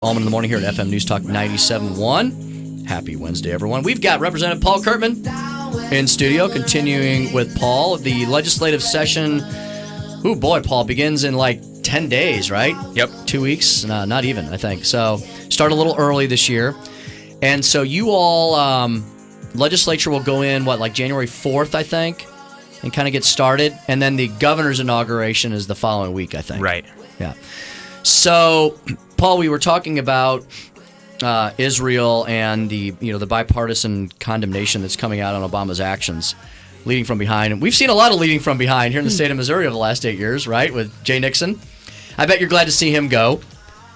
Allman in the morning here at FM News Talk 97.1. Happy Wednesday, everyone. We've got Representative Paul Curtman in studio, continuing with Paul. The legislative session, oh boy, Paul, begins in like 10 days, right? Yep. 2 weeks? No, not even, I think. So start a little early this year. And so you all, legislature will go in, like January 4th, I think, and kind of get started. And then the governor's inauguration is the following week, I think. Right. Yeah. So, Paul, we were talking about Israel and the bipartisan condemnation that's coming out on Obama's actions, leading from behind. And we've seen a lot of leading from behind here in the state of Missouri over the last 8 years, right, with Jay Nixon. I bet you're glad to see him go.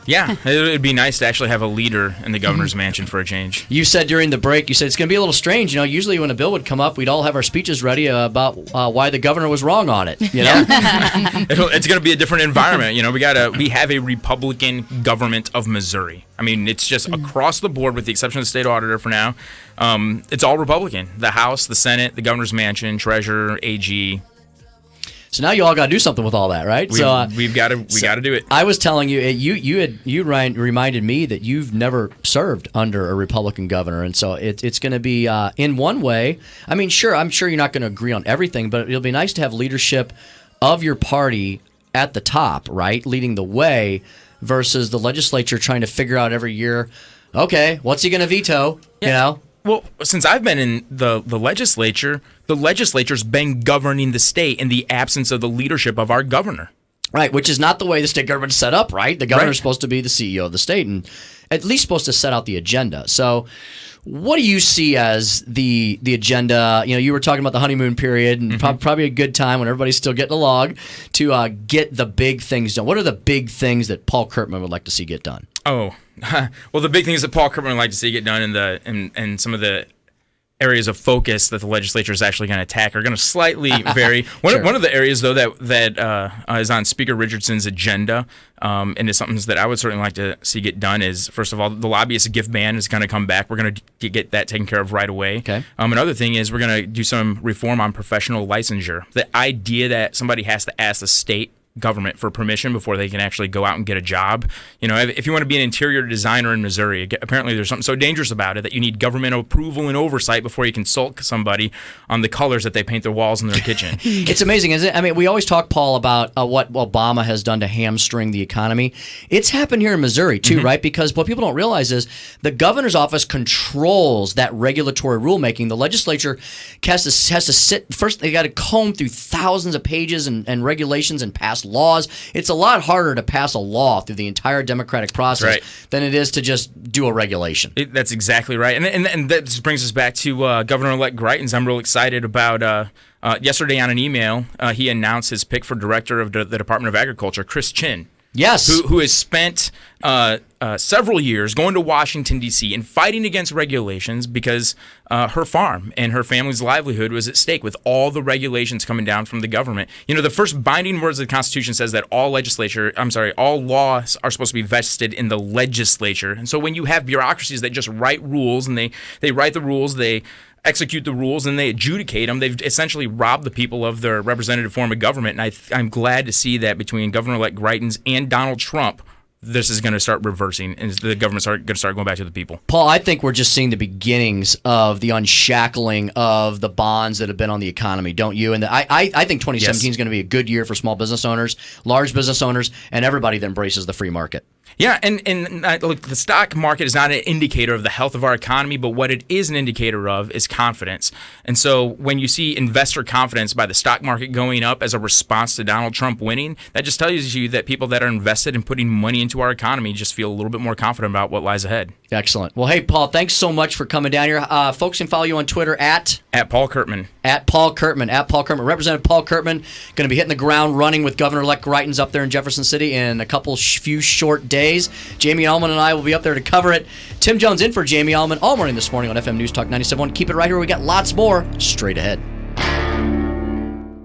Yeah, it would be nice to actually have a leader in the governor's mansion for a change. You said during the break, you said it's going to be a little strange. You know, usually when a bill would come up, we'd all have our speeches ready about why the governor was wrong on it. You know, it's going to be a different environment. You know, we have a Republican government of Missouri. I mean, it's just across the board, with the exception of the state auditor for now. It's all Republican. The House, the Senate, the governor's mansion, treasurer, AG. So now you all got to do something with all that, right? We got to do it. I was telling you, you reminded me that you've never served under a Republican governor, and so it's going to be in one way. I mean, sure, I'm sure you're not going to agree on everything, but it'll be nice to have leadership of your party at the top, right, leading the way, versus the legislature trying to figure out every year, okay, what's he going to veto? Yeah. You know. Well, since I've been in the legislature's been governing the state in the absence of the leadership of our governor. Right, which is not the way the state government's set up, right? The governor's supposed to be the CEO of the state and at least supposed to set out the agenda. So what do you see as the agenda? You know, you were talking about the honeymoon period, and probably a good time when everybody's still getting along to get the big things done. What are the big things that Paul Curtman would like to see get done? Oh, well, the big things that Paul Curtman would like to see get done in some of the areas of focus that the legislature is actually going to attack are going to slightly vary. One of the areas, though, that is on Speaker Richardson's agenda, and is something that I would certainly like to see get done, is, first of all, the lobbyist gift ban is going to come back. We're going to get that taken care of right away. Okay. Another thing is we're going to do some reform on professional licensure. The idea that somebody has to ask the state government for permission before they can actually go out and get a job. You know, if you want to be an interior designer in Missouri, apparently there's something so dangerous about it that you need government approval and oversight before you consult somebody on the colors that they paint their walls in their kitchen. It's amazing, isn't it? I mean, we always talk, Paul, about what Obama has done to hamstring the economy. It's happened here in Missouri, too, right? Because what people don't realize is the governor's office controls that regulatory rulemaking. The legislature has to sit, first they got to comb through thousands of pages and regulations and pass laws. It's a lot harder to pass a law through the entire democratic process than it is to just do a regulation. That's exactly right. And that just brings us back to Governor-elect Greitens. I'm real excited about yesterday on an email, he announced his pick for director of the Department of Agriculture, Chris Chin. Yes. Who has spent several years going to Washington, D.C. and fighting against regulations because her farm and her family's livelihood was at stake with all the regulations coming down from the government. You know, the first binding words of the Constitution says that all laws are supposed to be vested in the legislature. And so when you have bureaucracies that just write rules, and they write the rules, they execute the rules, and they adjudicate them, they've essentially robbed the people of their representative form of government. And I'm glad to see that between Governor-elect Greitens and Donald Trump, this is going to start reversing, and the government's going to start going back to the people. Paul, I think we're just seeing the beginnings of the unshackling of the bonds that have been on the economy, don't you? And I think 2017 is going to be a good year for small business owners, large business owners, and everybody that embraces the free market. Yeah, and look, the stock market is not an indicator of the health of our economy, but what it is an indicator of is confidence. And so when you see investor confidence by the stock market going up as a response to Donald Trump winning, that just tells you that people that are invested in putting money into our economy just feel a little bit more confident about what lies ahead. Excellent. Well, hey, Paul, thanks so much for coming down here. Folks can follow you on Twitter at Paul Curtman. At Paul Curtman. Representative Paul Curtman going to be hitting the ground running with Governor-elect Greitens up there in Jefferson City in a few short days. Jamie Allman and I will be up there to cover it. Tim Jones in for Jamie Allman all morning this morning on FM News Talk 97.1. Keep it right here. We got lots more straight ahead.